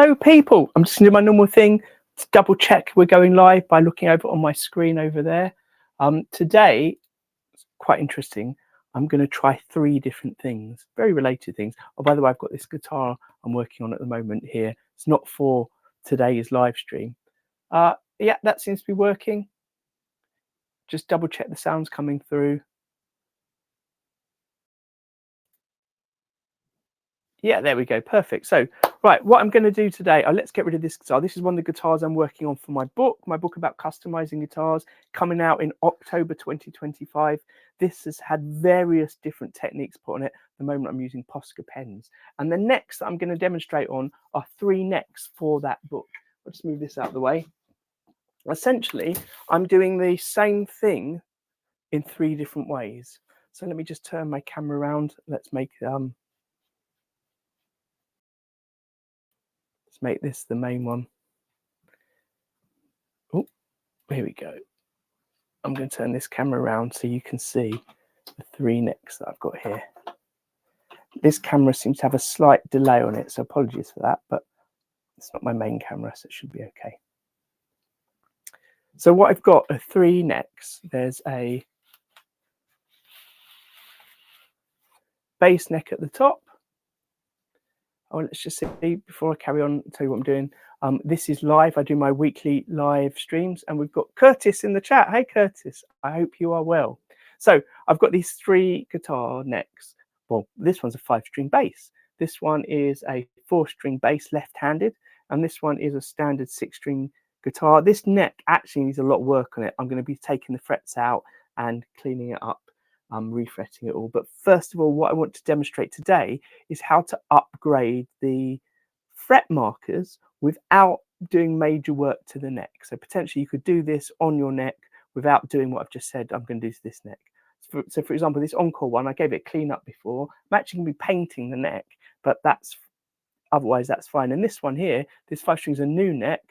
Hello people, I'm just going to do my normal thing to double check we're going live by looking over on my screen over there. Today, it's quite interesting, I'm going to try 3 different things, very related things. Oh, by the way, I've got this guitar I'm working on at the moment here. It's not for today's live stream. Yeah, that seems to be working. Just double check the sounds coming through. Yeah, there we go. Perfect. So, right, what I'm going to do today, let's get rid of this guitar. This is one of the guitars I'm working on for my book about customizing guitars, coming out in October 2025. This has had various different techniques put on it. At the moment, I'm using Posca pens. And the necks that I'm going to demonstrate on are 3 necks for that book. I'll just move this out of the way. Essentially, I'm doing the same thing in 3 different ways. So let me just turn my camera around. Let's make this the main one. Oh, here we go. I'm going to turn this camera around so you can see the 3 necks that I've got here. This camera seems to have a slight delay on it, so apologies for that, but it's not my main camera, so it should be okay. So what I've got are 3 necks. There's a bass neck at the top. Oh, let's just see before I carry on, tell you what I'm doing. This is live. I do my weekly live streams, and we've got Curtis in the chat. Hey, Curtis, I hope you are well. So I've got these 3 guitar necks. Well, this one's a 5-string bass. This one is a 4-string bass left-handed, and this one is a standard 6-string guitar. This neck actually needs a lot of work on it. I'm going to be taking the frets out and cleaning it up. I'm refretting it all. But first of all, what I want to demonstrate today is how to upgrade the fret markers without doing major work to the neck. So potentially you could do this on your neck without doing what I've just said I'm going to do to this neck. So for example, this Encore one, I gave it a clean up before. I'm actually going to be painting the neck, but otherwise that's fine. And this one here, this 5 strings, a new neck,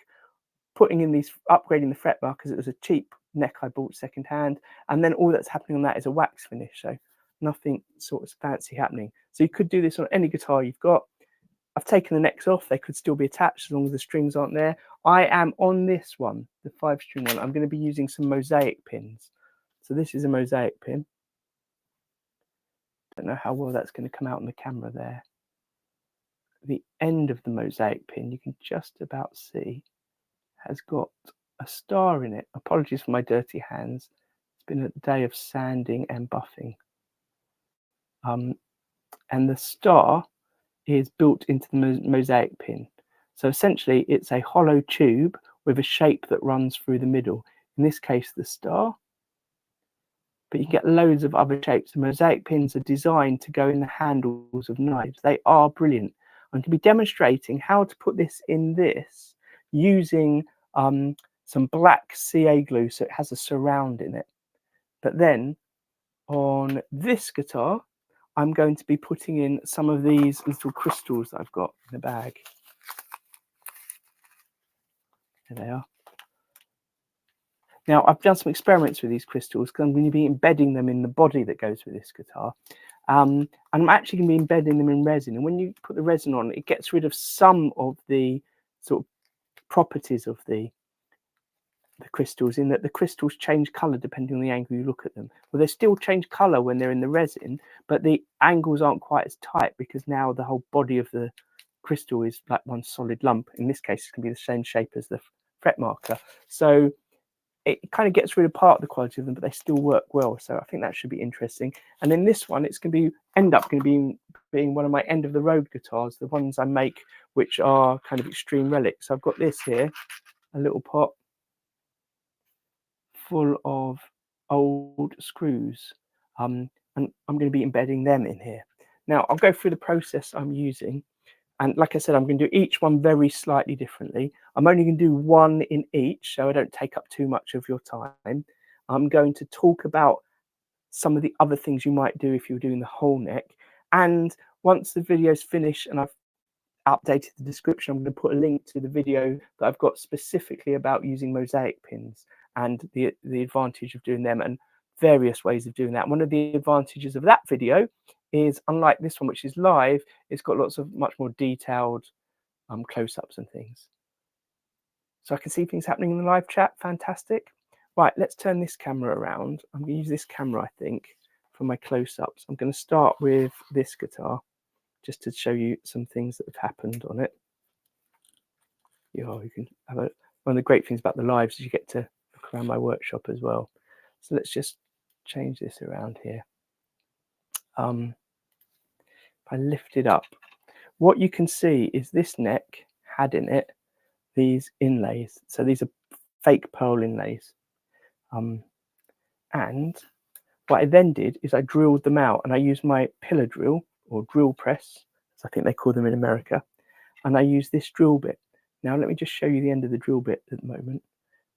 putting in these, upgrading the fret markers. It was a cheap neck I bought secondhand, and then all that's happening on that is a wax finish, so nothing sort of fancy happening. So you could do this on any guitar you've got. I've taken the necks off, they could still be attached as long as the strings aren't there. I am on this one, the 5-string one, I'm going to be using some mosaic pins. So this is a mosaic pin. Don't know how well that's going to come out on the camera there. The end of the mosaic pin, you can just about see, has got a star in it. Apologies for my dirty hands. It's been a day of sanding and buffing. And the star is built into the mosaic pin. So essentially it's a hollow tube with a shape that runs through the middle. In this case, the star. But you get loads of other shapes. The mosaic pins are designed to go in the handles of knives. They are brilliant. I'm going to be demonstrating how to put this in this using some black CA glue, so it has a surround in it. But then on this guitar, I'm going to be putting in some of these little crystals that I've got in the bag. There they are. Now, I've done some experiments with these crystals because I'm going to be embedding them in the body that goes with this guitar. And I'm actually going to be embedding them in resin. And when you put the resin on, it gets rid of some of the sort of properties of the crystals, in that the crystals change color depending on the angle you look at them. Well, they still change color when they're in the resin, but the angles aren't quite as tight because now the whole body of the crystal is like one solid lump. In this case, it's going to be the same shape as the fret marker. So it kind of gets rid of part of the quality of them, but they still work well. So I think that should be interesting. And then this one, it's going to be end up going to be being one of my end of the road guitars, the ones I make which are kind of extreme relics. So I've got this here, a little pot full of old screws, and I'm going to be embedding them in here. Now I'll go through the process I'm using, and like I said, I'm going to do each one very slightly differently. I'm only going to do one in each so I don't take up too much of your time. I'm going to talk about some of the other things you might do if you're doing the whole neck, and once the video's finished and I've updated the description, I'm going to put a link to the video that I've got specifically about using mosaic pins and the advantage of doing them and various ways of doing that. One of the advantages of that video is, unlike this one, which is live, it's got lots of much more detailed close-ups and things. So I can see things happening in the live chat. Fantastic. Right, let's turn this camera around. I'm going to use this camera, I think, for my close-ups. I'm going to start with this guitar just to show you some things that have happened on it. You can have one of the great things about the lives is you get to look around my workshop as well. So let's just change this around here. If I lift it up, what you can see is this neck had in it these inlays. So these are fake pearl inlays. And what I then did is I drilled them out, and I used my pillar drill or drill press, as I think they call them in America, and I used this drill bit. Now let me just show you the end of the drill bit at the moment.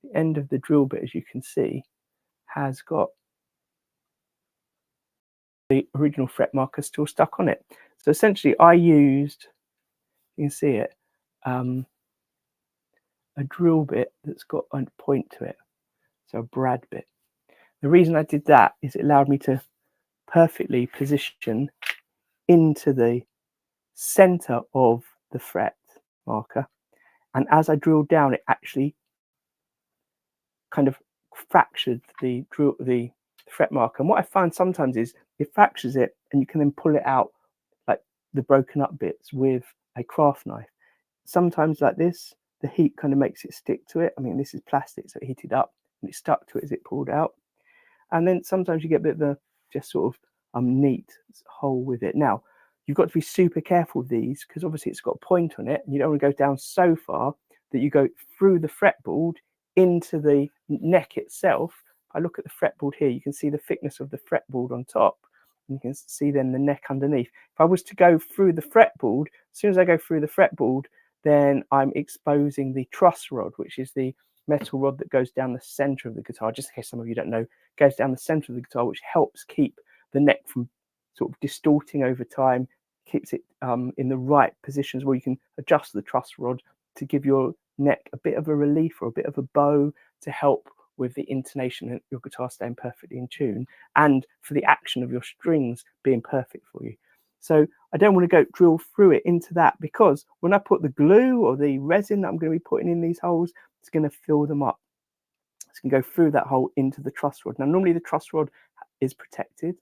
The end of the drill bit, as you can see, has got the original fret marker still stuck on it. So essentially I used, you can see it, a drill bit that's got a point to it, so a brad bit. The reason I did that is it allowed me to perfectly position into the center of the fret marker, and as I drilled down, it actually kind of fractured the fret marker. And what I find sometimes is it fractures it, and you can then pull it out like the broken up bits with a craft knife. Sometimes like this, the heat kind of makes it stick to it. I mean, this is plastic, so it heated up and it stuck to it as it pulled out. And then sometimes you get a bit of a just sort of neat hole with it. Now, you've got to be super careful with these because obviously it's got a point on it, and you don't want to go down so far that you go through the fretboard into the neck itself. If I look at the fretboard here, you can see the thickness of the fretboard on top, and you can see then the neck underneath. If I was to go through the fretboard, as soon as I go through the fretboard, then I'm exposing the truss rod, which is the metal rod that goes down the center of the guitar. Just in case some of you don't know, goes down the center of the guitar, which helps keep the neck from sort of distorting over time, keeps it in the right positions where you can adjust the truss rod to give your neck a bit of a relief or a bit of a bow to help with the intonation and your guitar staying perfectly in tune, and for the action of your strings being perfect for you. So I don't want to go drill through it into that, because when I put the glue or the resin that I'm going to be putting in these holes, it's going to fill them up. It's going to go through that hole into the truss rod. Now, normally the truss rod is protected,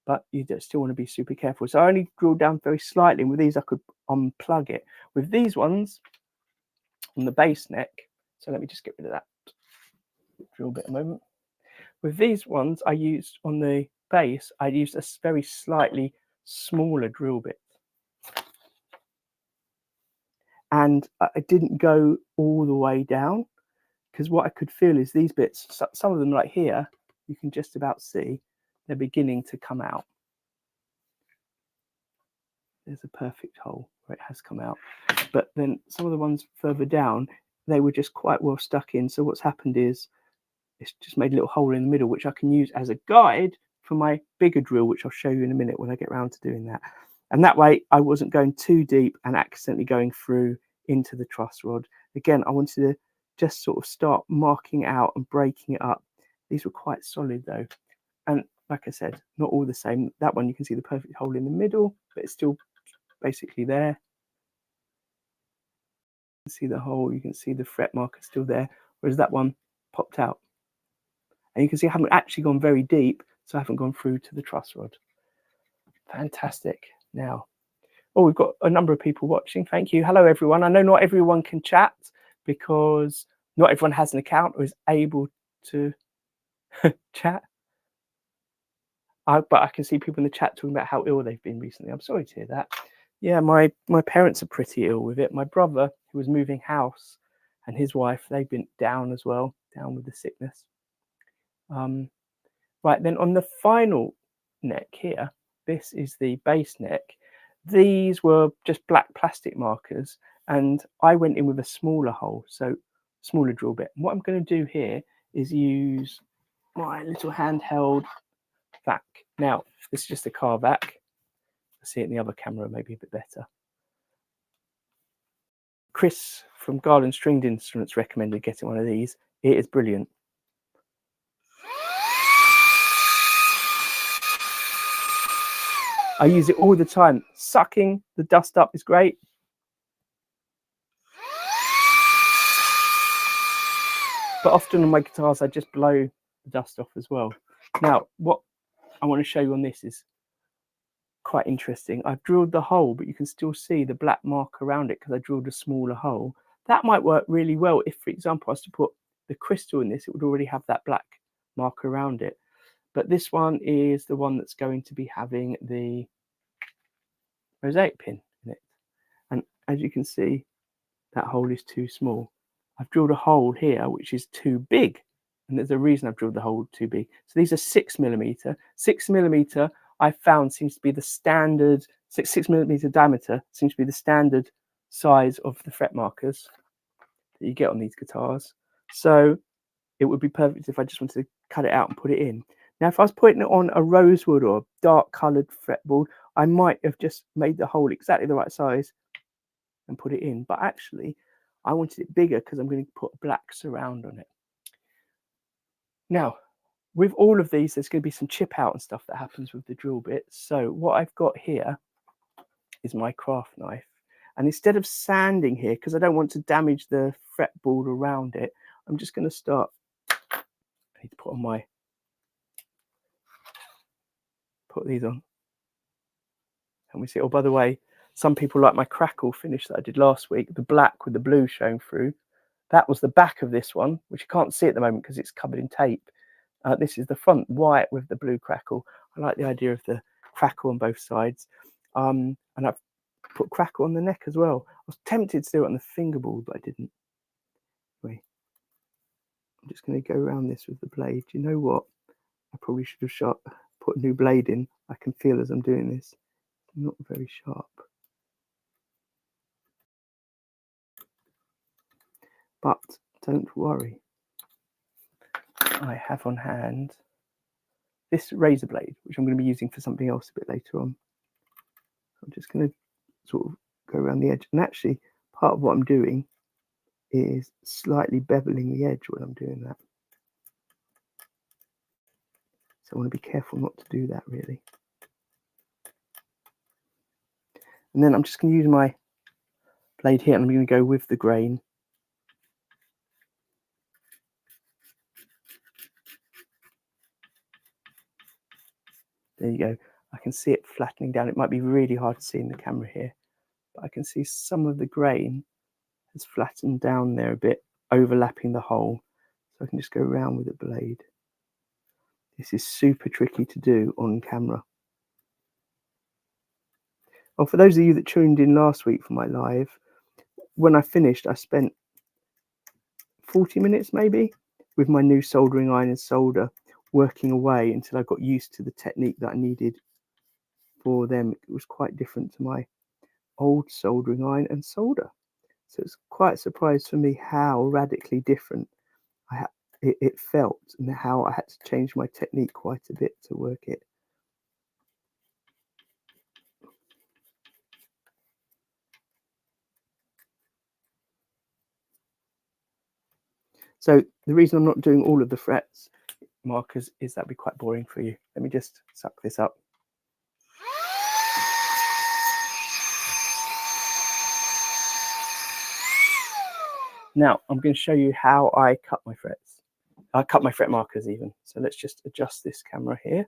but you still want to be super careful. So I only drilled down very slightly, and with these I could unplug it. With these ones on the bass neck, so let me just get rid of that drill bit a moment. With these ones I used on the bass, I used a very slightly smaller drill bit. And I didn't go all the way down, because what I could feel is these bits, some of them like here, you can just about see they're beginning to come out. There's a perfect hole where it has come out. But then some of the ones further down, they were just quite well stuck in. So what's happened is it's just made a little hole in the middle, which I can use as a guide for my bigger drill, which I'll show you in a minute when I get around to doing that. And that way I wasn't going too deep and accidentally going through into the truss rod. Again, I wanted to just sort of start marking out and breaking it up. These were quite solid though. And like I said, not all the same. That one, you can see the perfect hole in the middle, but it's still basically there. You can see the hole, you can see the fret marker still there, whereas that one popped out. And you can see I haven't actually gone very deep, so I haven't gone through to the truss rod. Fantastic. Now, we've got a number of people watching. Thank you. Hello, everyone. I know not everyone can chat because not everyone has an account or is able to chat. But I can see people in the chat talking about how ill they've been recently. I'm sorry to hear that. Yeah, my parents are pretty ill with it. My brother, who was moving house, and his wife, they've been down as well, down with the sickness. Right, then on the final neck here, this is the bass neck. These were just black plastic markers, and I went in with a smaller hole, so smaller drill bit. And what I'm going to do here is use my little handheld vac. Now, this is just a car vac. I see it in the other camera, maybe a bit better. Chris from Garland Stringed Instruments recommended getting one of these. It is brilliant. I use it all the time. Sucking the dust up is great. but often on my guitars I just blow the dust off as well. Now what I want to show you on this is quite interesting. I've drilled the hole, but you can still see the black mark around it because I drilled a smaller hole. That might work really well if, for example, I was to put the crystal in this, it would already have that black mark around it. But this one is the one that's going to be having the mosaic pin in it. And as you can see, that hole is too small. I've drilled a hole here which is too big, and there's a reason I've drilled the hole too big. So these are 6mm. 6mm I found seems to be the standard, 6mm diameter seems to be the standard size of the fret markers that you get on these guitars. So it would be perfect if I just wanted to cut it out and put it in. Now if I was putting it on a rosewood or dark coloured fretboard, I might have just made the hole exactly the right size and put it in, but actually I wanted it bigger because I'm going to put a black surround on it. Now with all of these, there's going to be some chip out and stuff that happens with the drill bits. So what I've got here is my craft knife, and instead of sanding here, because I don't want to damage the fretboard around it, I'm just going to start. I need to put these on, and we see. Oh, by the way, some people like my crackle finish that I did last week, the black with the blue showing through. That was the back of this one, which you can't see at the moment because it's covered in tape. This is the front white with the blue crackle. I like the idea of the crackle on both sides. And I've put crackle on the neck as well. I was tempted to do it on the fingerboard, but I didn't. Anyway, I'm just going to go around this with the blade. You know what? I probably should have put a new blade in. I can feel as I'm doing this. Not very sharp. But don't worry. I have on hand this razor blade, which I'm going to be using for something else a bit later on. I'm just going to sort of go around the edge, and actually part of what I'm doing is slightly beveling the edge when I'm doing that. So I want to be careful not to do that really. And then I'm just going to use my blade here, and I'm going to go with the grain. There you go. I can see it flattening down. It might be really hard to see in the camera here, but I can see some of the grain has flattened down there a bit, overlapping the hole. So I can just go around with the blade. This is super tricky to do on camera. Well, for those of you that tuned in last week for my live, when I finished, I spent 40 minutes maybe with my new soldering iron and solder, working away until I got used to the technique that I needed for them. It was quite different to my old soldering iron and solder. So it's quite a surprise for me how radically different it felt, and how I had to change my technique quite a bit to work it. So the reason I'm not doing all of the frets markers is that'd be quite boring for you. Let me just suck this up. Now I'm going to show you how I cut my frets. I cut my fret markers even. So let's just adjust this camera here.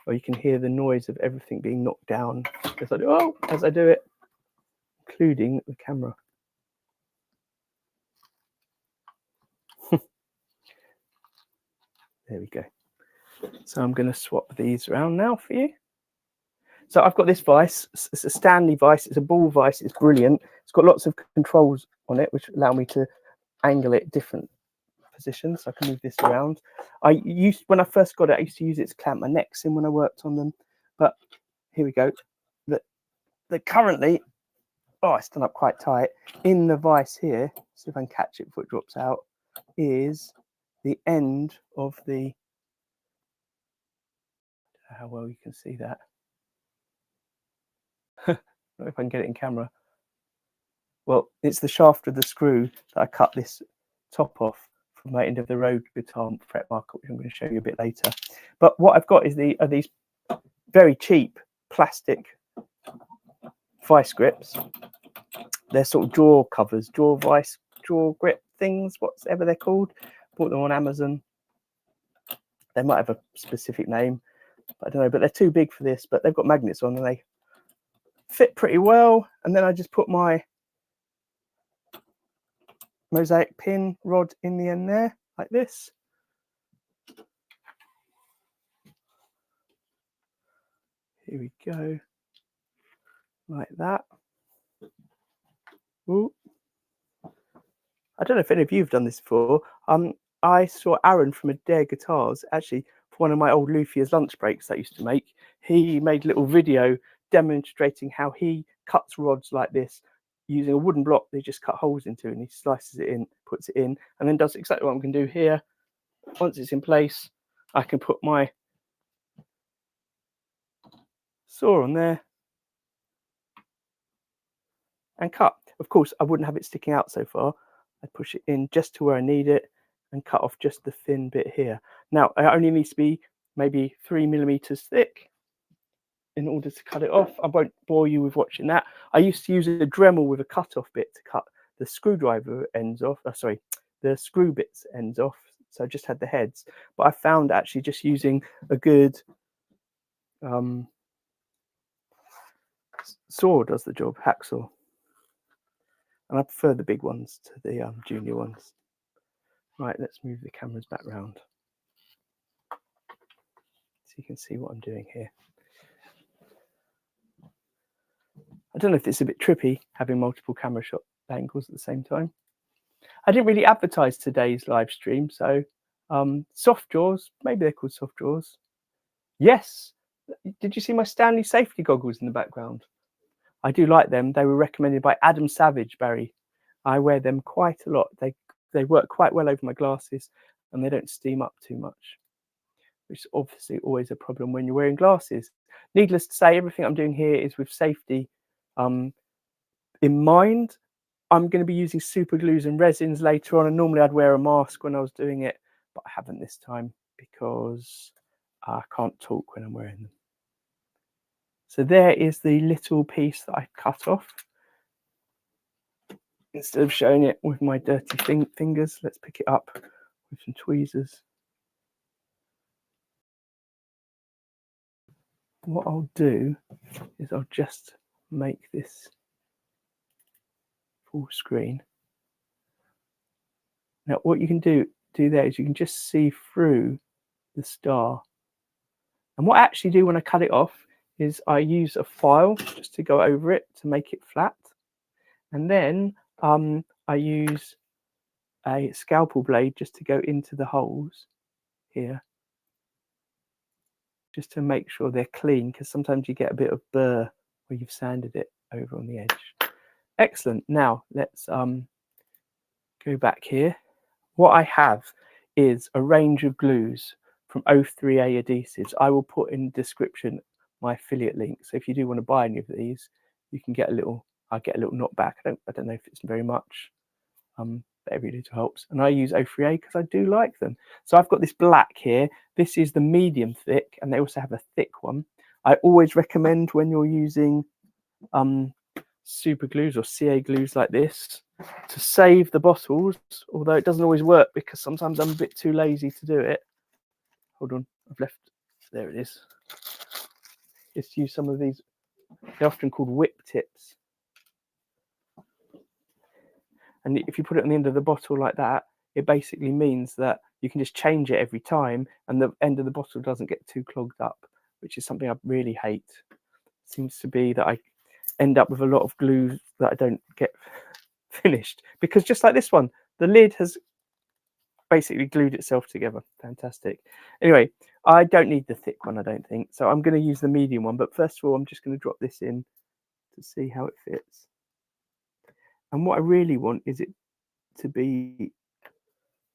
Or you can hear the noise of everything being knocked down as I do it, including the camera. There we go. So I'm going to swap these around now for you. So I've got this vise. It's a Stanley vise. It's a ball vise. It's brilliant. It's got lots of controls on it, which allow me to angle it different positions. So I can move this around. When I first got it, I used to use it to clamp my necks in when I worked on them. But here we go. That currently, it's done up quite tight. In the vise here, see if I can catch it before it drops out, is the end of the. How well you can see that. I don't know if I can get it in camera. Well, it's the shaft of the screw that I cut this top off from my end of the road guitar fret marker, which I'm going to show you a bit later. But what I've got is these very cheap plastic vice grips. They're sort of drawer covers, drawer grip things, whatever they're called. Bought them on Amazon. They might have a specific name, but I don't know. But they're too big for this, but they've got magnets on and they fit pretty well. And then I just put my mosaic pin rod in the end there, like this. Here we go, like that. Ooh. I don't know if any of you have done this before. I saw Aaron from Adair Guitars, actually, for one of my old Luthier's lunch breaks that I used to make. He made a little video demonstrating how he cuts rods like this using a wooden block they just cut holes into, and he slices it in, puts it in, and then does exactly what I'm going to do here. Once it's in place, I can put my saw on there and cut. Of course, I wouldn't have it sticking out so far. I push it in just to where I need it and cut off just the thin bit here. Now, it only needs to be maybe 3 millimeters thick in order to cut it off. I won't bore you with watching that. I used to use a Dremel with a cut-off bit to cut the screwdriver ends off. The screw bits ends off. So I just had the heads. But I found actually just using a good saw does the job, hacksaw. And I prefer the big ones to the junior ones. Right, let's move the cameras back round so you can see what I'm doing here. I don't know if it's a bit trippy having multiple camera shot angles at the same time. I didn't really advertise today's live stream, so soft jaws, maybe they're called soft jaws. Yes, did you see my Stanley safety goggles in the background? I do like them. They were recommended by Adam Savage, Barry. I wear them quite a lot. They work quite well over my glasses and they don't steam up too much, which is obviously always a problem when you're wearing glasses. Needless to say, everything I'm doing here is with safety in mind. I'm going to be using super glues and resins later on, and normally I'd wear a mask when I was doing it, but I haven't this time because I can't talk when I'm wearing them. So there is the little piece that I cut off. Instead of showing it with my dirty fingers, let's pick it up with some tweezers. What I'll do is I'll just make this full screen. Now what you can do there is you can just see through the star. And what I actually do when I cut it off is I use a file just to go over it to make it flat. And then I use a scalpel blade just to go into the holes here, just to make sure they're clean, because sometimes you get a bit of burr where you've sanded it over on the edge. Excellent. Now let's go back here. What I have is a range of glues from O3A adhesives. I will put in the description my affiliate link. So if you do want to buy any of these, you can get a little, I get a little knockback. I don't know if it's very much, but every little helps. And I use O3A because I do like them. So I've got this black here. This is the medium thick, and they also have a thick one. I always recommend when you're using super glues or CA glues like this to save the bottles, although it doesn't always work because sometimes I'm a bit too lazy to do it. Hold on, I've left, there it is. Just use some of these, they're often called whip tips. And if you put it on the end of the bottle like that, it basically means that you can just change it every time and the end of the bottle doesn't get too clogged up, which is something I really hate. It seems to be that I end up with a lot of glue that I don't get finished, because just like this one, the lid has basically glued itself together. Fantastic. Anyway, I don't need the thick one, I don't think, so I'm going to use the medium one. But first of all, I'm just going to drop this in to see how it fits. And what I really want is it to be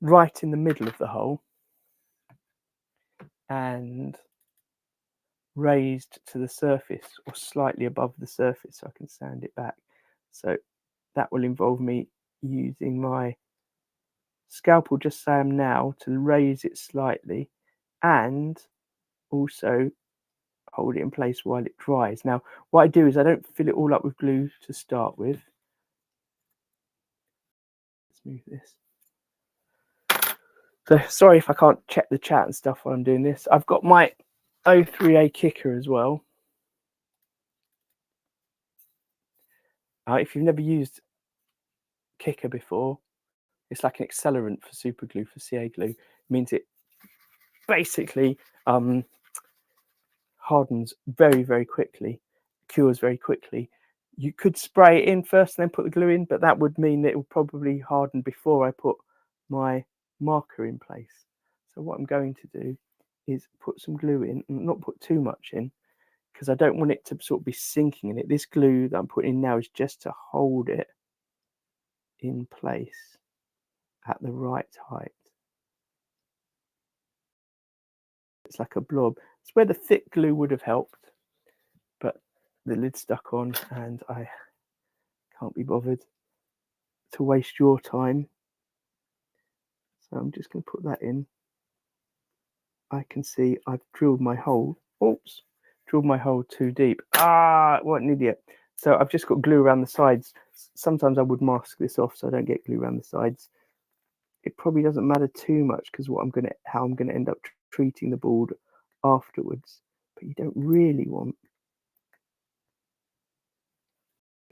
right in the middle of the hole and raised to the surface or slightly above the surface so I can sand it back. So that will involve me using my scalpel, just so I am now, to raise it slightly, and also hold it in place while it dries. Now, what I do is I don't fill it all up with glue to start with. Let's move this. So sorry if I can't check the chat and stuff while I'm doing this. I've got my O3A kicker as well. If you've never used kicker before, it's like an accelerant for super glue, for CA glue. It means it basically hardens very, very quickly, cures very quickly. You could spray it in first and then put the glue in, but that would mean that it will probably harden before I put my marker in place. So what I'm going to do is put some glue in, and not put too much in, because I don't want it to sort of be sinking in it. This glue that I'm putting in now is just to hold it in place at the right height. It's like a blob. It's where the thick glue would have helped, but the lid's stuck on and I can't be bothered to waste your time. So I'm just going to put that in. I can see I've drilled my hole. Oops, drilled my hole too deep. What an idiot. So I've just got glue around the sides. Sometimes I would mask this off so I don't get glue around the sides. It probably doesn't matter too much because how I'm going to end up treating the board afterwards. But you don't really want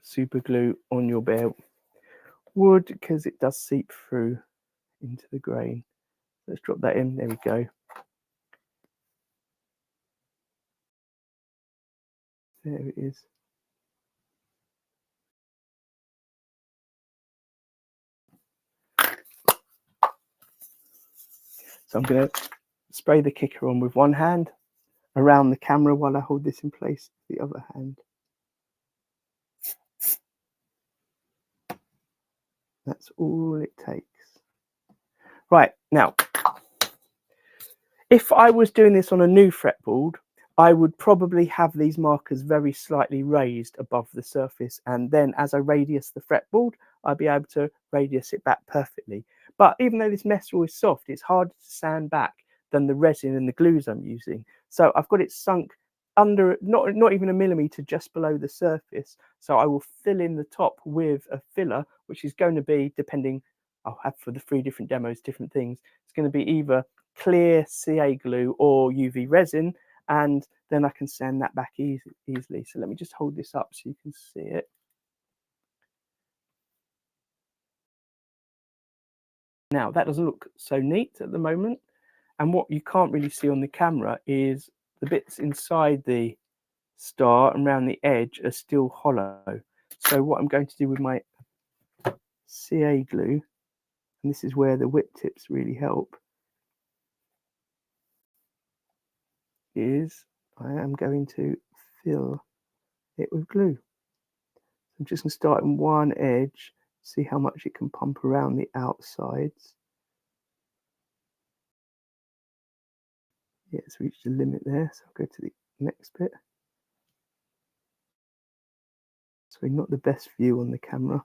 super glue on your bare wood because it does seep through into the grain. Let's drop that in. There we go. There it is. So I'm going to spray the kicker on with one hand around the camera while I hold this in place with the other hand. That's all it takes. Right, now, if I was doing this on a new fretboard, I would probably have these markers very slightly raised above the surface, and then as I radius the fretboard, I'd be able to radius it back perfectly. But even though this metal is soft, it's harder to sand back than the resin and the glues I'm using. So I've got it sunk under, not even a millimeter, just below the surface. So I will fill in the top with a filler, which is going to be, depending, I'll have for the 3 different demos, different things. It's going to be either clear CA glue or UV resin, and then I can sand that back easily. So let me just hold this up so you can see it. Now that doesn't look so neat at the moment, and what you can't really see on the camera is the bits inside the star and around the edge are still hollow. So what I'm going to do with my CA glue, and this is where the whip tips really help, is I am going to fill it with glue. I'm just going to start on one edge, see how much it can pump around the outsides. Yeah, it's reached the limit there, so I'll go to the next bit. So not the best view on the camera.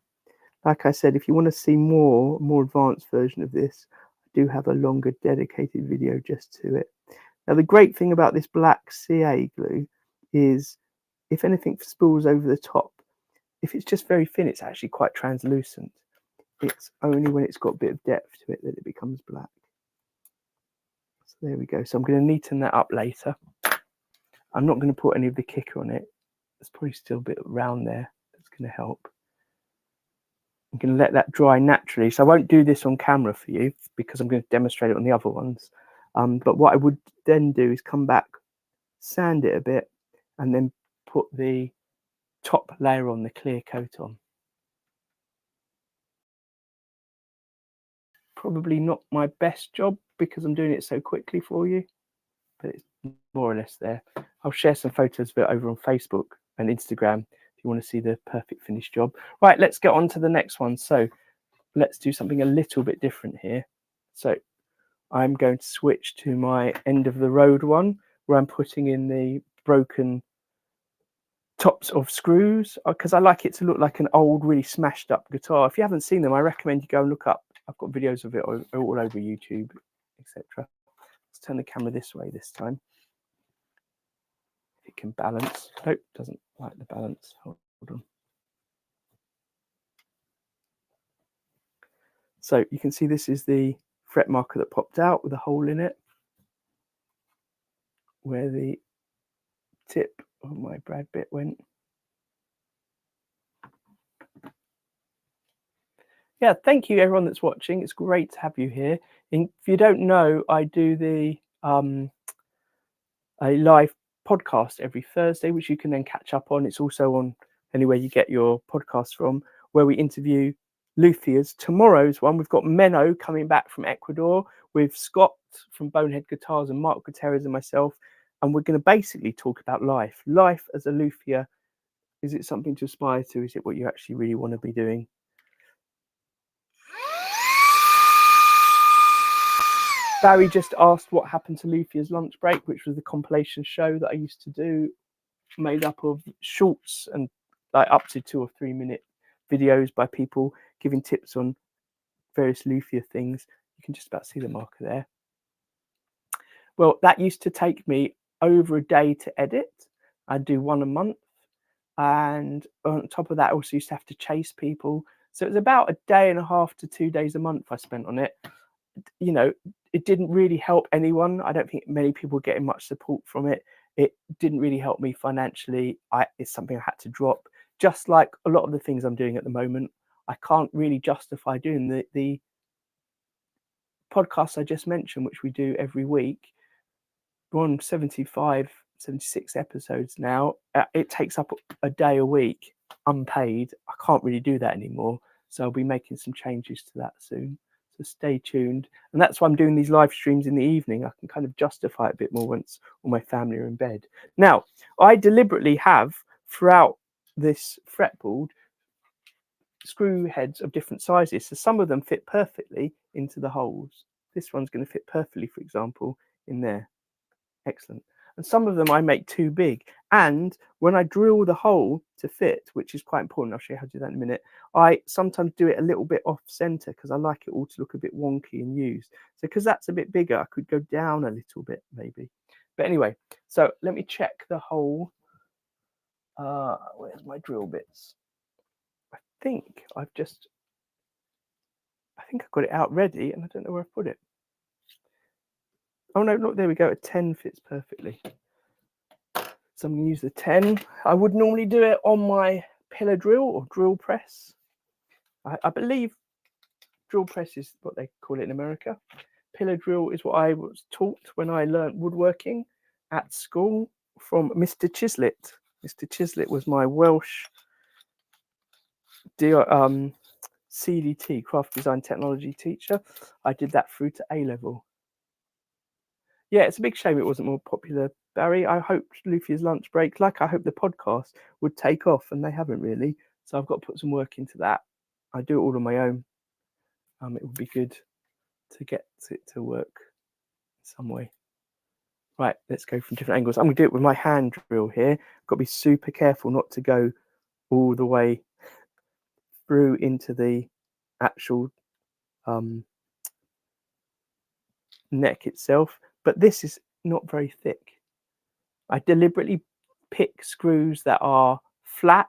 Like I said, if you want to see more advanced version of this, I do have a longer dedicated video just to it. Now the great thing about this black CA glue is if anything spools over the top, if it's just very thin, it's actually quite translucent. It's only when it's got a bit of depth to it that it becomes black. So there we go. So I'm going to neaten that up later. I'm not going to put any of the kicker on it. There's probably still a bit around there that's going to help. I'm going to let that dry naturally. So I won't do this on camera for you because I'm going to demonstrate it on the other ones. But what I would then do is come back, sand it a bit, and then put the top layer on, the clear coat on. Probably not my best job because I'm doing it so quickly for you, but it's more or less there. I'll share some photos of it over on Facebook and Instagram if you want to see the perfect finished job. Right, let's get on to the next one. So let's do something a little bit different here. So I'm going to switch to my end of the road one where I'm putting in the broken tops of screws because I like it to look like an old, really smashed up guitar. If you haven't seen them, I recommend you go and look up. I've got videos of it all over YouTube, etc. Let's turn the camera this way this time. it can balance. Nope, doesn't like the balance. Hold on. So you can see this is the fret marker that popped out with a hole in it, where the tip of my brad bit went. Yeah, thank you everyone that's watching. It's great to have you here. If you don't know, I do the a live podcast every Thursday, which you can then catch up on. It's also on anywhere you get your podcasts from, where we interview luthiers. Tomorrow's one, we've got Menno coming back from Ecuador with Scott from Bonehead Guitars and Mark Gutierrez and myself, and we're going to basically talk about life as a luthier. Is it something to aspire to? Is it what you actually really want to be doing? Barry just asked what happened to Luthier's Lunch Break, which was the compilation show that I used to do, made up of shorts and like up to 2 or 3 minute videos by people giving tips on various luthier things. You can just about see the marker there. Well, that used to take me over a day to edit. I'd do one a month, and on top of that, I also used to have to chase people. So it was about a day and a half to 2 days a month I spent on it. You know, it didn't really help anyone. I don't think many people were getting much support from it. It didn't really help me financially. It's something I had to drop. Just like a lot of the things I'm doing at the moment, I can't really justify doing the podcasts I just mentioned, which we do every week. We're on 75, 76 episodes now. It takes up a day a week, unpaid. I can't really do that anymore. So I'll be making some changes to that soon. So stay tuned. And that's why I'm doing these live streams in the evening. I can kind of justify it a bit more once all my family are in bed. Now, I deliberately have throughout this fretboard screw heads of different sizes. So some of them fit perfectly into the holes. This one's going to fit perfectly, for example, in there. Excellent. And some of them I make too big. And when I drill the hole to fit, which is quite important, I'll show you how to do that in a minute, I sometimes do it a little bit off center because I like it all to look a bit wonky and used. So because that's a bit bigger, I could go down a little bit maybe. But anyway, so let me check the hole. Where's my drill bits? I think I've got it out ready and I don't know where I put it. Oh no, look, there we go. A 10 fits perfectly. So I'm going to use the 10. I would normally do it on my pillar drill or drill press. I believe drill press is what they call it in America. Pillar drill is what I was taught when I learned woodworking at school from Mr. Chislett. Mr. Chislett was my Welsh CDT, craft design technology teacher. I did that through to A level. Yeah, it's a big shame it wasn't more popular, Barry. I hoped Luthier's Lunch Break, like I hope the podcast, would take off, and they haven't really. So I've got to put some work into that. I do it all on my own. It would be good to get it to work in some way. Right, let's go from different angles. I'm going to do it with my hand drill here. Got to be super careful not to go all the way through into the actual neck itself. But this is not very thick. I deliberately pick screws that are flat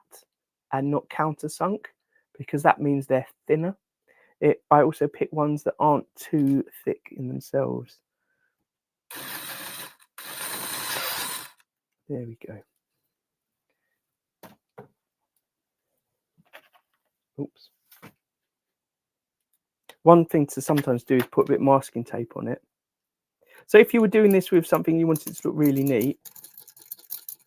and not countersunk because that means they're thinner. I also pick ones that aren't too thick in themselves. There we go. Oops. One thing to sometimes do is put a bit of masking tape on it. So if you were doing this with something you wanted to look really neat,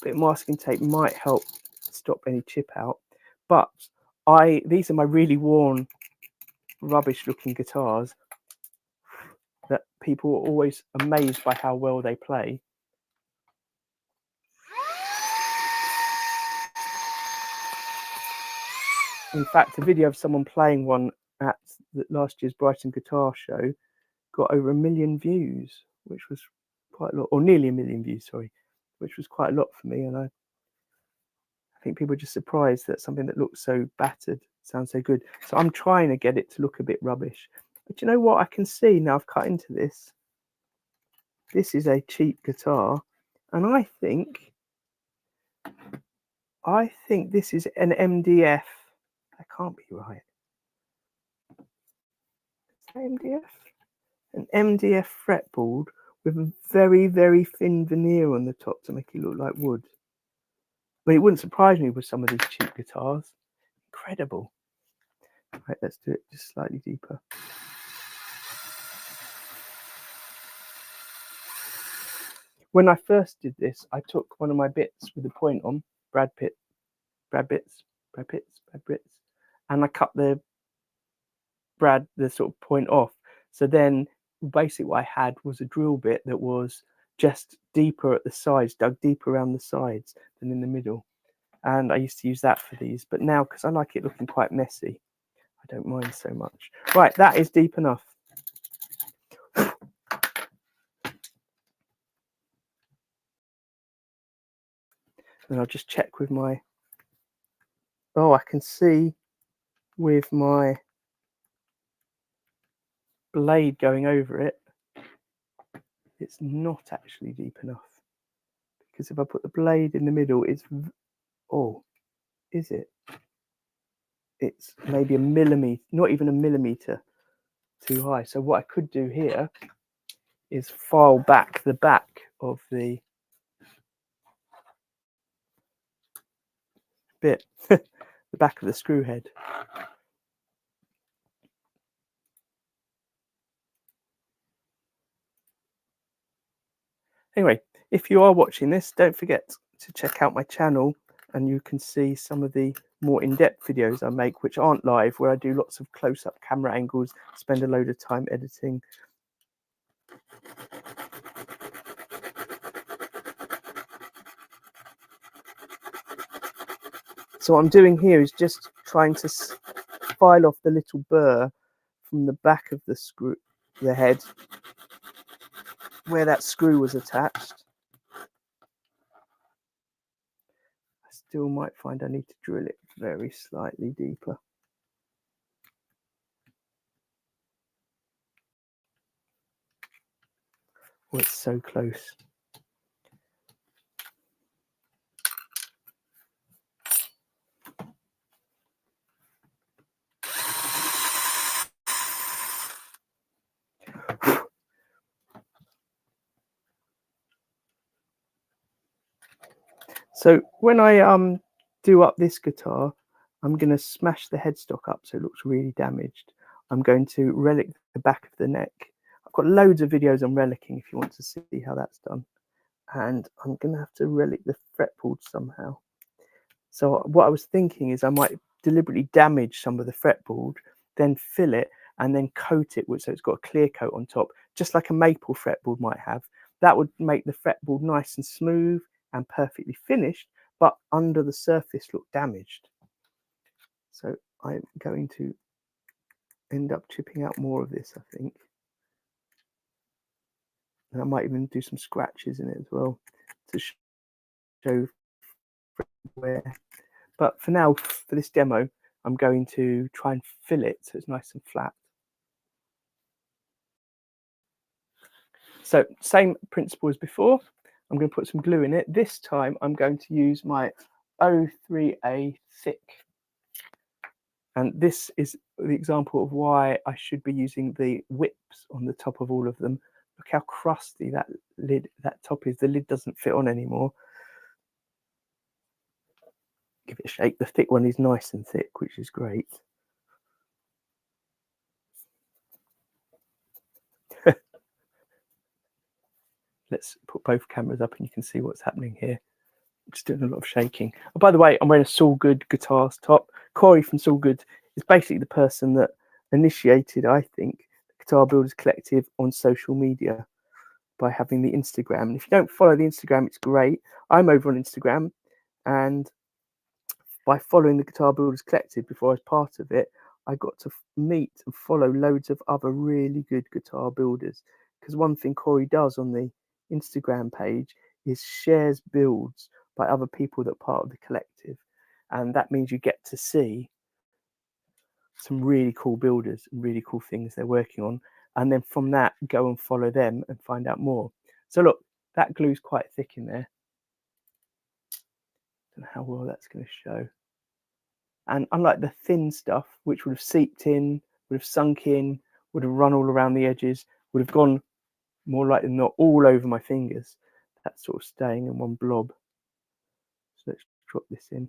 a bit of masking tape might help stop any chip out. But these are my really worn, rubbish looking guitars that people are always amazed by how well they play. In fact, a video of someone playing one at last year's Brighton Guitar Show got over 1 million views, which was quite a lot, or nearly 1 million views, sorry, which was quite a lot for me. And I think people are just surprised that something that looks so battered sounds so good. So I'm trying to get it to look a bit rubbish. But you know what? I can see now I've cut into this. This is a cheap guitar, and I think I think this is an MDF. That can't be right. Is that MDF? An MDF fretboard with a very, very thin veneer on the top to make it look like wood. But it wouldn't surprise me with some of these cheap guitars. Incredible. Right, let's do it just slightly deeper. When I first did this, I took one of my bits with the point on, Brad bits, and I cut the sort of point off. So then basically what I had was a drill bit that was just deeper at the sides, dug deeper around the sides than in the middle. And I used to use that for these, but now because I like it looking quite messy, I don't mind so much. Right, that is deep enough. And I'll just check with my, oh, I can see with my blade going over it, it's not actually deep enough. Because if I put the blade in the middle, it's, oh, is it? It's maybe a millimeter, not even a millimeter too high. So what I could do here is file back the back of the bit, the back of the screw head. Anyway, if you are watching this, don't forget to check out my channel and you can see some of the more in-depth videos I make, which aren't live, where I do lots of close-up camera angles, spend a load of time editing. So what I'm doing here is just trying to file off the little burr from the back of the screw, the head, where that screw was attached. I still might find I need to drill it very slightly deeper. Oh, it's so close. So when I do up this guitar, I'm going to smash the headstock up so it looks really damaged. I'm going to relic the back of the neck. I've got loads of videos on relicking if you want to see how that's done. And I'm going to have to relic the fretboard somehow. So what I was thinking is I might deliberately damage some of the fretboard, then fill it and then coat it with, so it's got a clear coat on top, just like a maple fretboard might have. That would make the fretboard nice and smooth and perfectly finished, but under the surface look damaged. So I'm going to end up chipping out more of this, I think. And I might even do some scratches in it as well to show where. But for now, for this demo, I'm going to try and fill it so it's nice and flat. So same principle as before. I'm going to put some glue in it. This time I'm going to use my 03A thick. And this is the example of why I should be using the whips on the top of all of them. Look how crusty that top is. The lid doesn't fit on anymore. Give it a shake. The thick one is nice and thick, which is great. Let's put both cameras up and you can see what's happening here. Just doing a lot of shaking. Oh, by the way, I'm wearing a Saul Good guitars top. Corey from Saul Good is basically the person that initiated, I think, the Guitar Builders Collective on social media by having the Instagram. And if you don't follow the Instagram, it's great. I'm over on Instagram, and by following the Guitar Builders Collective before I was part of it, I got to meet and follow loads of other really good guitar builders. Because one thing Corey does on the Instagram page is shares builds by other people that are part of the collective, and that means you get to see some really cool builders and really cool things they're working on, and then from that go and follow them and find out more. So look, that glue's quite thick in there. Don't know how well that's going to show. And unlike the thin stuff, which would have seeped in, would have sunk in, would have run all around the edges, would have gone more likely than not all over my fingers, that's sort of staying in one blob. So let's drop this in.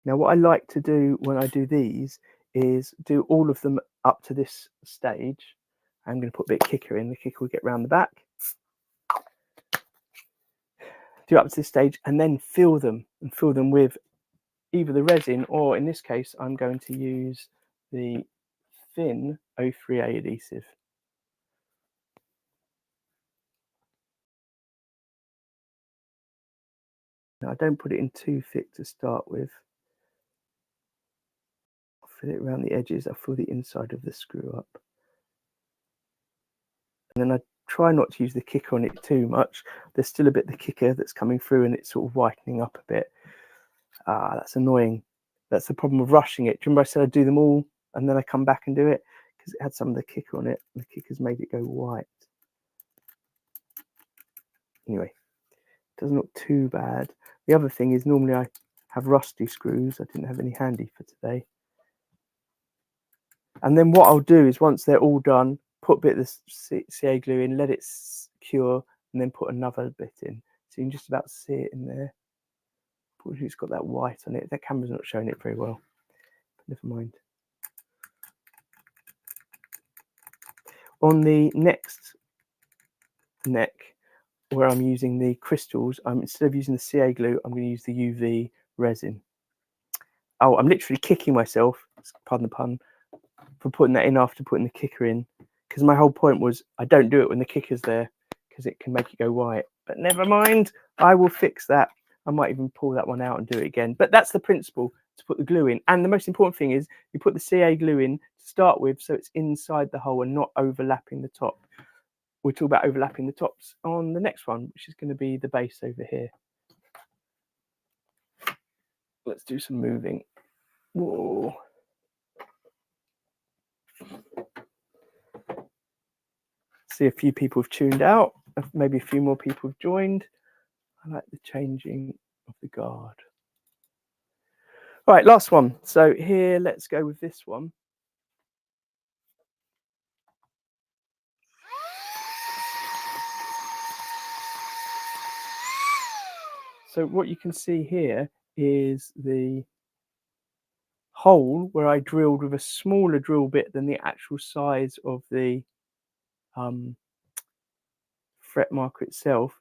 Now, what I like to do when I do these is do all of them up to this stage. I'm going to put a bit of kicker in. The kicker will get round the back. Do up to this stage and then fill them with either the resin, or in this case, I'm going to use the thin O3A adhesive. Now, I don't put it in too thick to start with. I'll fill it around the edges. I'll fill the inside of the screw up. And then I try not to use the kicker on it too much. There's still a bit of the kicker that's coming through and it's sort of whitening up a bit. That's annoying. That's the problem of rushing it. Do you remember I said I'd do them all and then I come back and do it? Because it had some of the kicker on it. The kicker's made it go white. Anyway, it doesn't look too bad. The other thing is normally I have rusty screws. I didn't have any handy for today. And then what I'll do is once they're all done, put a bit of the CA glue in, let it cure, and then put another bit in. So you can just about see it in there. It's got that white on it. That camera's not showing it very well. But never mind. On the next neck, where I'm using the crystals, instead of using the CA glue, I'm going to use the UV resin. Oh, I'm literally kicking myself, pardon the pun, for putting that in after putting the kicker in, because my whole point was I don't do it when the kicker's there because it can make it go white. But never mind, I will fix that. I might even pull that one out and do it again. But that's the principle, to put the glue in. And the most important thing is you put the CA glue in to start with so it's inside the hole and not overlapping the top. We'll talk about overlapping the tops on the next one, which is going to be the base over here. Let's do some moving. Whoa. See, a few people have tuned out. Maybe a few more people have joined. I like the changing of the guard. All right, last one. So here, let's go with this one. So what you can see here is the hole where I drilled with a smaller drill bit than the actual size of the fret marker itself,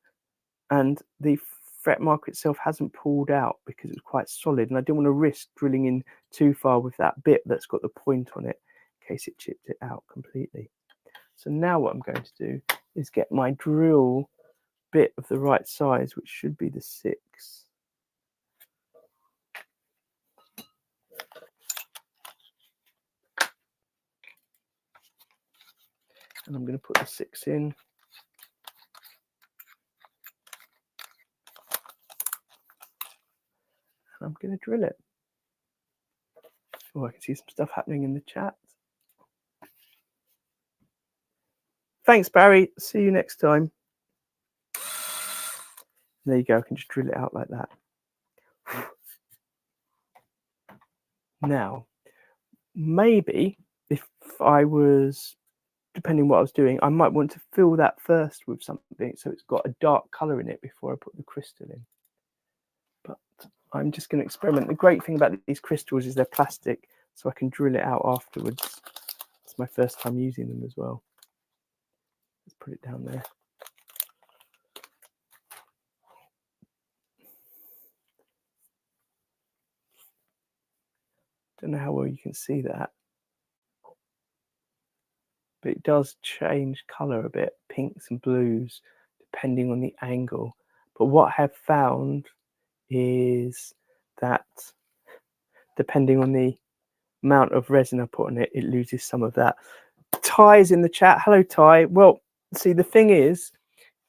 and the fret marker itself hasn't pulled out because it's quite solid, and I didn't want to risk drilling in too far with that bit that's got the point on it in case it chipped it out completely. So now what I'm going to do is get my drill bit of the right size, which should be the 6. And I'm going to put the 6 in. And I'm going to drill it. Oh, I can see some stuff happening in the chat. Thanks, Barry. See you next time. There you go. I can just drill it out like that. Now, maybe if I was, depending what I was doing, I might want to fill that first with something so it's got a dark color in it before I put the crystal in. But I'm just going to experiment. The great thing about these crystals is they're plastic, so I can drill it out afterwards. It's my first time using them as well. Let's put it down there. Don't know how well you can see that, but it does change color a bit, pinks and blues, depending on the angle. But what I have found is that depending on the amount of resin I put on it, it loses some of that. Ty's in the chat. Hello, Ty. Well, see, the thing is,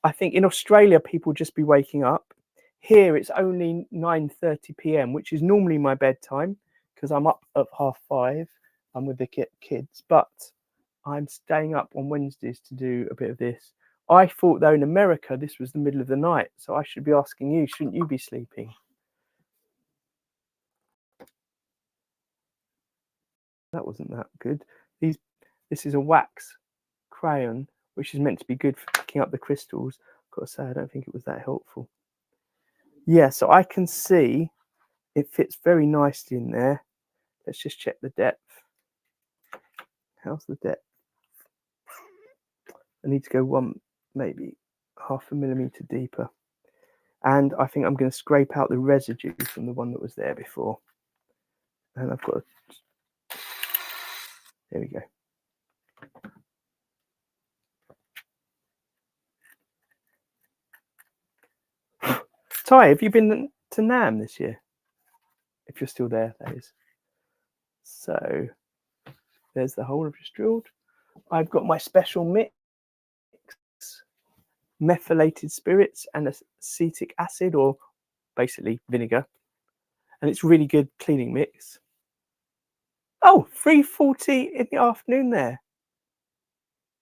I think in Australia, people just be waking up. Here, it's only 9:30 p.m., which is normally my bedtime because I'm up at 5:30. I'm with the kids, but I'm staying up on Wednesdays to do a bit of this. I thought, though, in America, this was the middle of the night, so I should be asking you, shouldn't you be sleeping? That wasn't that good. This is a wax crayon, which is meant to be good for picking up the crystals. I've got to say, I don't think it was that helpful. Yeah, so I can see it fits very nicely in there. Let's just check the depth. How's the depth? I need to go maybe half a millimeter deeper. And I think I'm going to scrape out the residue from the one that was there before. And I've got there we go. Ty, have you been to NAM this year? If you're still there, that is. So there's the hole I've just drilled. I've got my special mix, methylated spirits and acetic acid, or basically vinegar. And it's really good cleaning mix. Oh, 3:40 in the afternoon there.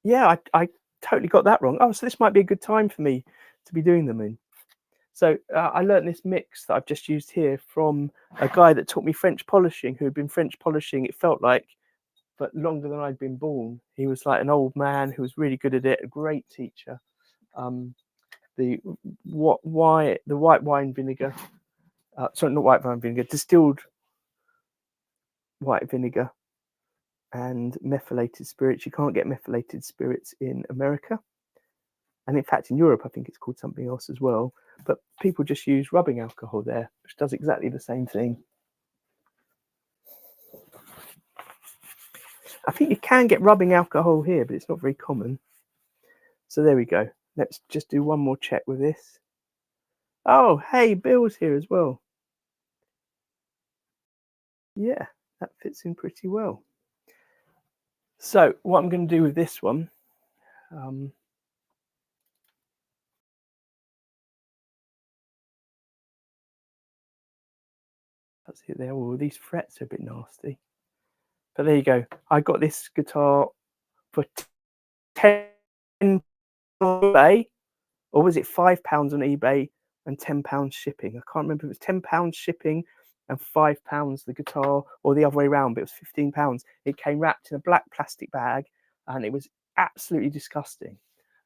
Yeah, I totally got that wrong. Oh, so this might be a good time for me to be doing them in. So I learned this mix that I've just used here from a guy that taught me French polishing, who had been French polishing, it felt like, but longer than I'd been born. He was like an old man who was really good at it, a great teacher. The white wine vinegar, sorry, not white wine vinegar, distilled white vinegar and methylated spirits. You can't get methylated spirits in America. And in fact, in Europe, I think it's called something else as well. But people just use rubbing alcohol there, which does exactly the same thing. I think you can get rubbing alcohol here, but it's not very common. So there we go. Let's just do one more check with this. Oh, hey, Bill's here as well. Yeah, that fits in pretty well. So what I'm going to do with this one, that's it there. Oh, these frets are a bit nasty. But there you go. I got this guitar for 10 on eBay, or was it £5 on eBay and £10 shipping? I can't remember if it was £10 shipping and £5 the guitar, or the other way around, but it was £15. It came wrapped in a black plastic bag and it was absolutely disgusting.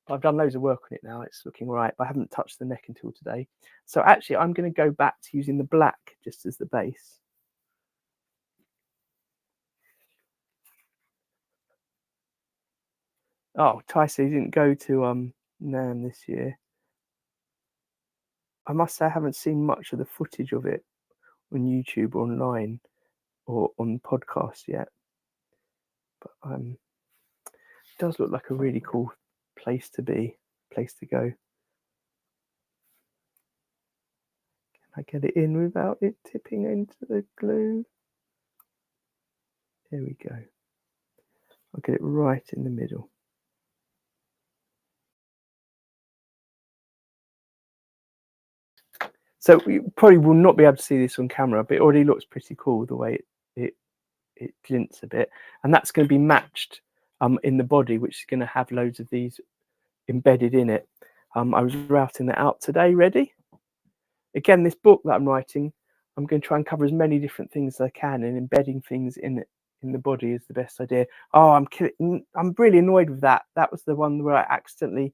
But I've done loads of work on it now. It's looking all right, but I haven't touched the neck until today. So actually, I'm going to go back to using the black just as the base. Oh, Ty said he didn't go to NAMM this year. I must say I haven't seen much of the footage of it on YouTube or online or on podcasts yet. But it does look like a really cool place to go. Can I get it in without it tipping into the glue? There we go. I'll get it right in the middle. So you probably will not be able to see this on camera, but it already looks pretty cool the way it glints a bit. And that's going to be matched in the body, which is going to have loads of these embedded in it. I was routing that out today, ready. Again, this book that I'm writing, I'm going to try and cover as many different things as I can, and embedding things in the body is the best idea. Oh, I'm really annoyed with that. That was the one where I accidentally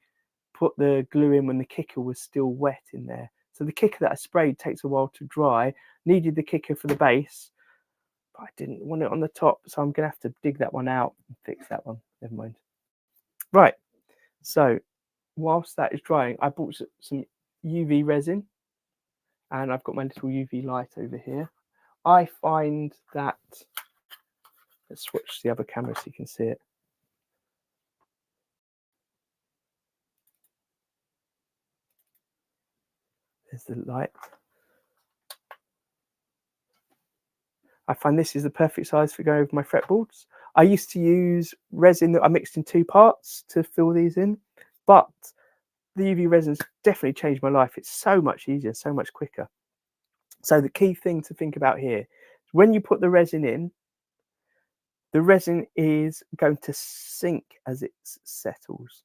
put the glue in when the kicker was still wet in there. So the kicker that I sprayed takes a while to dry. Needed the kicker for the base, but I didn't want it on the top, so I'm going to have to dig that one out and fix that one. Never mind. Right, so whilst that is drying, I bought some UV resin, and I've got my little UV light over here. I find that, let's switch the other camera so you can see it. There's the light. I find this is the perfect size for going over my fretboards. I used to use resin that I mixed in 2 parts to fill these in, but the UV resin's definitely changed my life. It's so much easier, so much quicker. So the key thing to think about here is when you put the resin in, the resin is going to sink as it settles.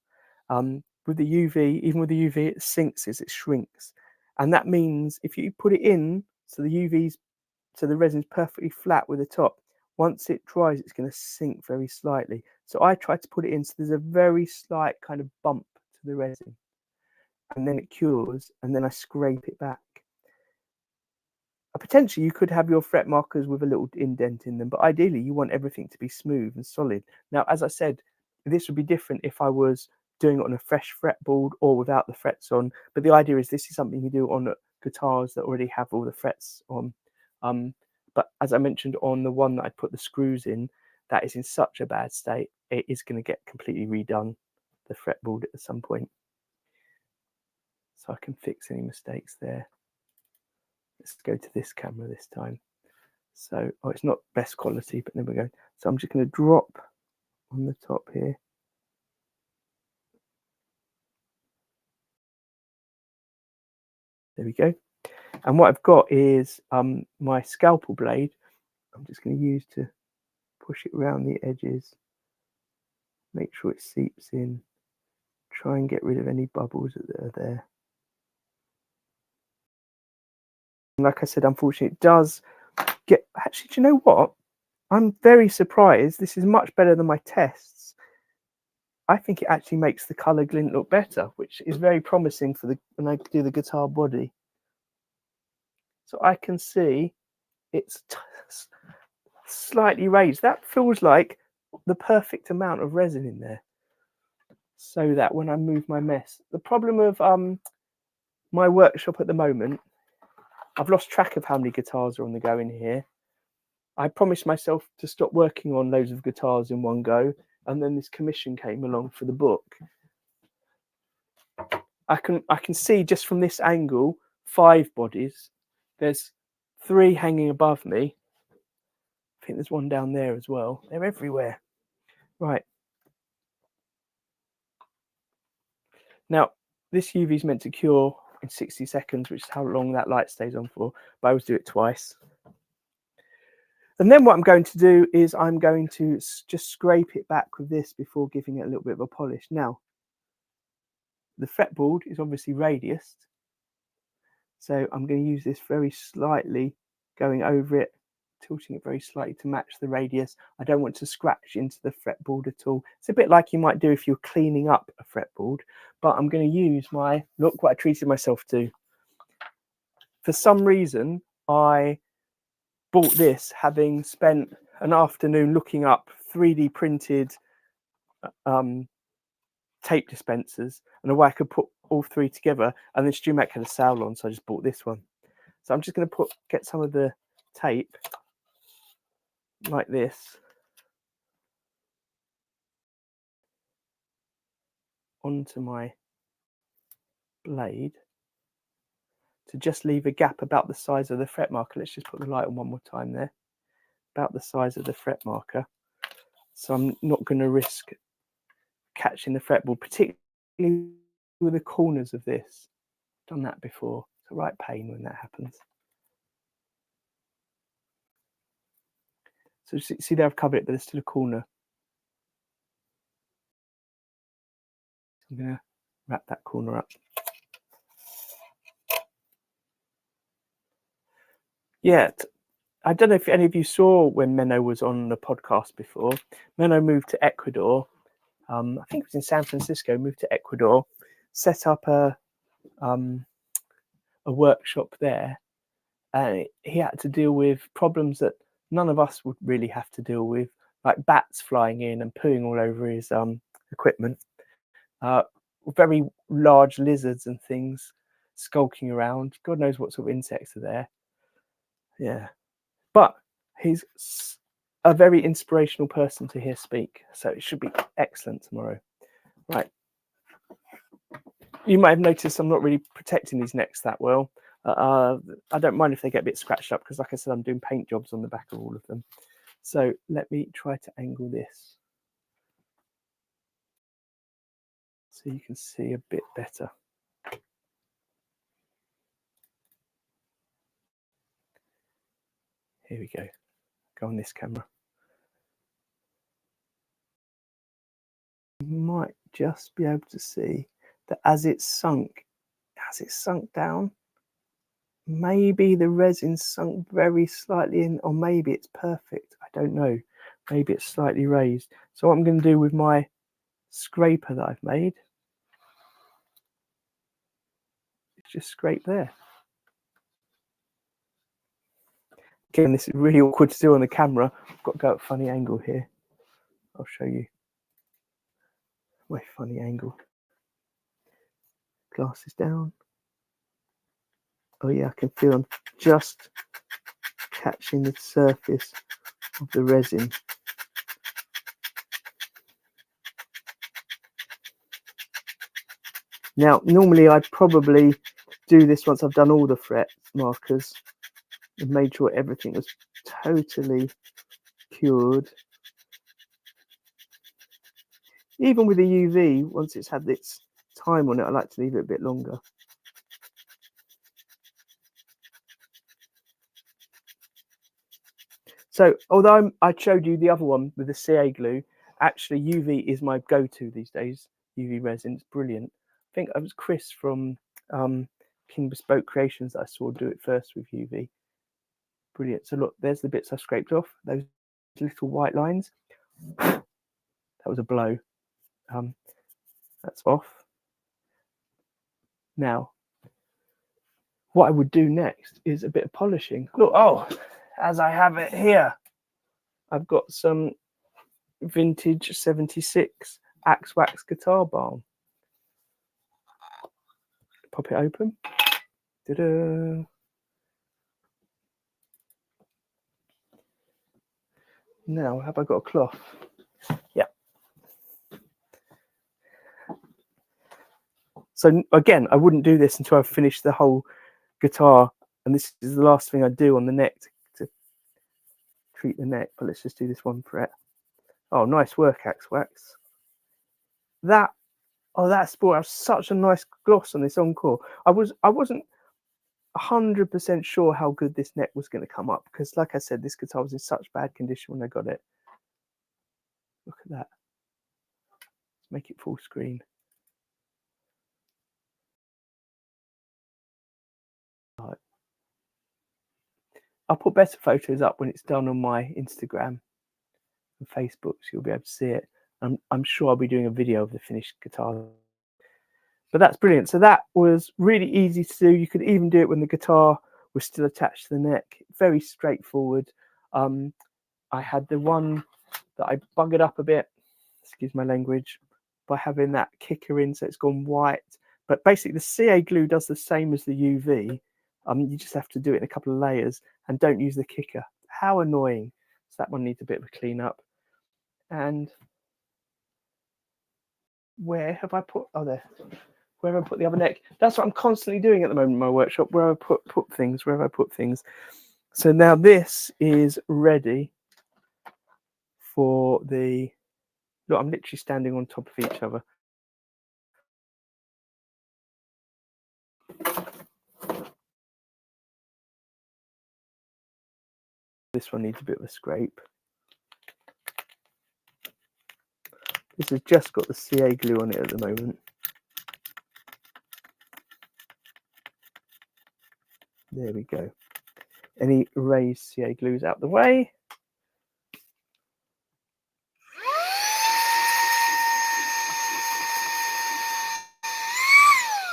With the UV, even with the UV, it sinks as it shrinks. And that means if you put it in, so the resin's perfectly flat with the top, once it dries, it's going to sink very slightly. So I try to put it in so there's a very slight kind of bump to the resin. And then it cures, and then I scrape it back. Potentially, you could have your fret markers with a little indent in them, but ideally, you want everything to be smooth and solid. Now, as I said, this would be different if I was doing it on a fresh fretboard or without the frets on. But the idea is this is something you do on guitars that already have all the frets on. But as I mentioned on the one that I put the screws in, that is in such a bad state, it is going to get completely redone, the fretboard at some point. So I can fix any mistakes there. Let's go to this camera this time. So, it's not best quality, but there we go. So I'm just going to drop on the top here. There we go. And what I've got is my scalpel blade. I'm just going to use to push it around the edges, make sure it seeps in, try and get rid of any bubbles that are there. And like I said, unfortunately, it does get... Actually, do you know what? I'm very surprised. This is much better than my tests. I think it actually makes the colour glint look better, which is very promising for when I do the guitar body. So I can see it's slightly raised. That feels like the perfect amount of resin in there, so that when I move my mess... The problem of my workshop at the moment, I've lost track of how many guitars are on the go in here. I promised myself to stop working on loads of guitars in one go, and then this commission came along for the book. I can see just from this angle 5 bodies. There's 3 hanging above me. I think there's one down there as well. They're everywhere. Right. Now, this UV is meant to cure in 60 seconds, which is how long that light stays on for, but I always do it twice. And then what I'm going to do is I'm going to just scrape it back with this before giving it a little bit of a polish. Now, the fretboard is obviously radiused, so I'm going to use this very slightly, going over it, tilting it very slightly to match the radius. I don't want to scratch into the fretboard at all. It's a bit like you might do if you're cleaning up a fretboard, but I'm going to use my... Look what I treated myself to. For some reason, I bought this having spent an afternoon looking up 3D printed tape dispensers and a way I could put all 3 together, and then StewMac had a sale on, so I just bought this one. So I'm just going to get some of the tape like this onto my blade to just leave a gap about the size of the fret marker. Let's just put the light on one more time there. About the size of the fret marker. So I'm not going to risk catching the fretboard, particularly with the corners of this. I've done that before. It's a right pain when that happens. So see there, I've covered it, but there's still a corner. I'm going to wrap that corner up. Yeah, I don't know if any of you saw when Menno was on the podcast before. Menno moved to Ecuador. I think it was in San Francisco. Moved to Ecuador, set up a workshop there, and he had to deal with problems that none of us would really have to deal with, like bats flying in and pooing all over his equipment. Very large lizards and things skulking around. God knows what sort of insects are there. Yeah, but he's a very inspirational person to hear speak, so it should be excellent tomorrow. Right. You might have noticed I'm not really protecting these necks that well. I don't mind if they get a bit scratched up because, like I said, I'm doing paint jobs on the back of all of them. So let me try to angle this so you can see a bit better. Here we go. Go on this camera. might just be able to see that as it's sunk down, maybe the resin sunk very slightly in, or maybe it's perfect. I don't know. Maybe it's slightly raised. So what I'm going to do with my scraper that I've made is just scrape there. Again, this is really awkward to do on the camera. I've got to go at a funny angle here. I'll show you my funny angle. Glasses down. Oh yeah, I can feel I'm just catching the surface of the resin. Now, normally I'd probably do this once I've done all the fret markers and made sure everything was totally cured. Even with the UV, once it's had its time on it, I like to leave it a bit longer. So although I showed you the other one with the CA glue, actually UV is my go-to these days. UV resin, it's brilliant. I think it was Chris from King Bespoke Creations that I saw do it first with UV. Brilliant. So look, there's the bits I scraped off, those little white lines. That was a blow. That's off. Now, what I would do next is a bit of polishing. Look, oh, as I have it here, I've got some vintage 76 Axe Wax guitar balm. Pop it open. Ta-da. Now, have I got a cloth? Yeah. So again, I wouldn't do this until I've finished the whole guitar, and this is the last thing I do on the neck to treat the neck. But let's just do this one fret. Oh, nice work, Axe Wax. That brought out such a nice gloss on this encore. I wasn't 100% sure how good this neck was going to come up, because like I said, this guitar was in such bad condition when I got it. Look at that. Let's make it full screen. Right. I'll put better photos up when it's done on my Instagram and Facebook, so you'll be able to see it. I'm sure I'll be doing a video of the finished guitar. But that's brilliant. So that was really easy to do. You could even do it when the guitar was still attached to the neck. Very straightforward. I had the one that I buggered up a bit, excuse my language, by having that kicker in, so it's gone white. But basically the CA glue does the same as the UV. You just have to do it in a couple of layers and don't use the kicker. How annoying. So that one needs a bit of a clean up. And where have I put, oh there, where have I put the other neck? That's what I'm constantly doing at the moment in my workshop, where I put things, where have I put things. So now this is ready for the, look, I'm literally standing on top of each other. This one needs a bit of a scrape. This has just got the CA glue on it at the moment. There we go. Any raised CA glues out the way.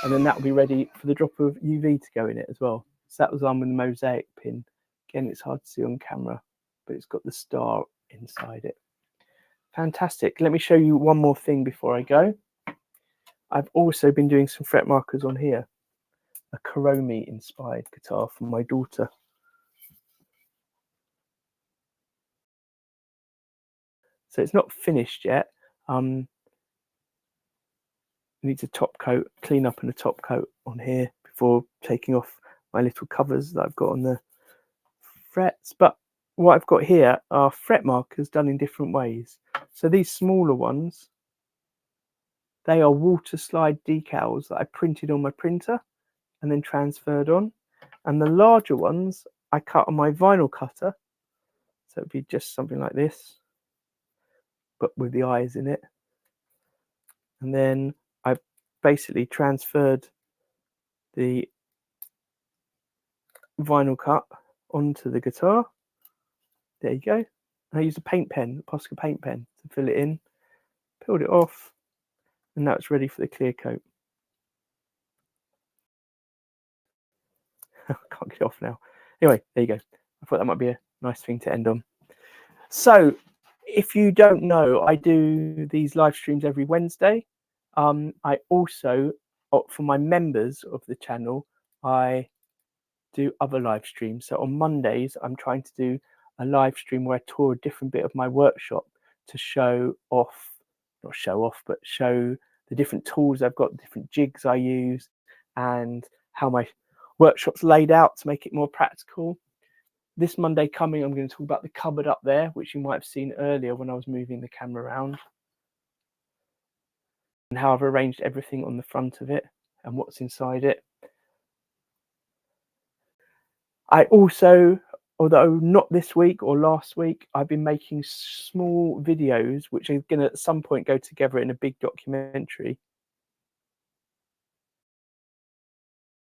And then that will be ready for the drop of UV to go in it as well. So that was on with the mosaic pin. Again, it's hard to see on camera, but it's got the star inside it. Fantastic. Let me show you one more thing before I go. I've also been doing some fret markers on here. A Kuromi inspired guitar from my daughter. So it's not finished yet. Needs a top coat, clean up and a top coat on here before taking off my little covers that I've got on the frets. But what I've got here are fret markers done in different ways. So these smaller ones, they are water slide decals that I printed on my printer and then transferred on. And the larger ones I cut on my vinyl cutter. So it'd be just something like this, but with the eyes in it. and then I've basically transferred the vinyl cut onto the guitar. There you go. And I used a paint pen, a Posca paint pen, to fill it in, peeled it off, and now it's ready for the clear coat. I can't get it off now. Anyway, there you go. I thought that might be a nice thing to end on. So, if you don't know, I do these live streams every Wednesday. I also, for my members of the channel, I do other live streams. So on Mondays, I'm trying to do a live stream where I tour a different bit of my workshop to show off, not show off, but show the different tools I've got, different jigs I use, and how my workshop's laid out to make it more practical. This Monday coming, I'm going to talk about the cupboard up there, which you might have seen earlier when I was moving the camera around, and how I've arranged everything on the front of it and what's inside it. I also, although not this week or last week, I've been making small videos which are going to at some point go together in a big documentary.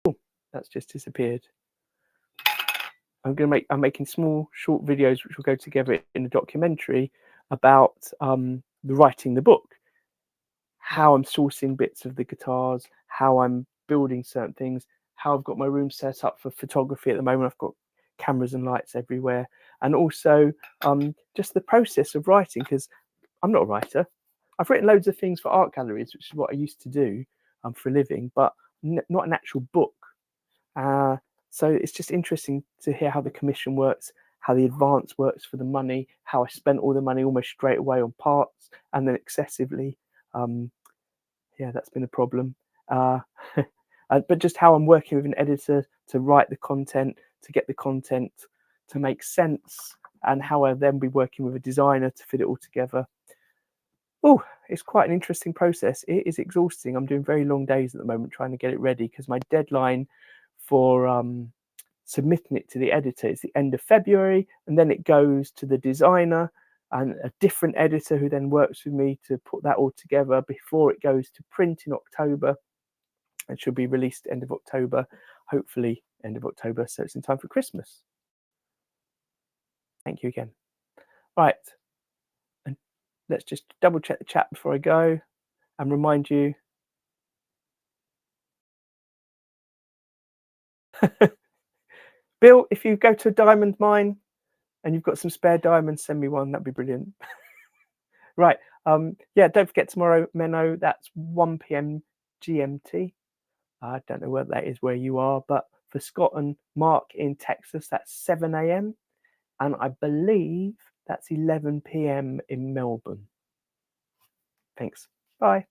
Oh, that's just disappeared. I'm making small short videos which will go together in a documentary about writing the book, how I'm sourcing bits of the guitars, how I'm building certain things, how I've got my room set up for photography at the moment. I've got cameras and lights everywhere, and also just the process of writing, because I'm not a writer. I've written loads of things for art galleries, which is what I used to do for a living, but not an actual book. So it's just interesting to hear how the commission works, how the advance works for the money, how I spent all the money almost straight away on parts and then excessively. Yeah, that's been a problem. But just how I'm working with an editor to write the content, to get the content to make sense, and how I'll then be working with a designer to fit it all together. Oh, it's quite an interesting process. It is exhausting. I'm doing very long days at the moment trying to get it ready, because my deadline for submitting it to the editor is the end of February, and then it goes to the designer and a different editor who then works with me to put that all together before it goes to print in October. It should be released end of October, hopefully end of October, so it's in time for Christmas. Thank you again. Right, and let's just double check the chat before I go and remind you. Bill, if you go to a diamond mine and you've got some spare diamonds, send me one. That'd be brilliant. Right. Yeah, don't forget tomorrow, Menno, that's 1 p.m. GMT. I don't know whether that is where you are, but for Scott and Mark in Texas, that's 7 a.m. And I believe that's 11 p.m. in Melbourne. Thanks. Bye.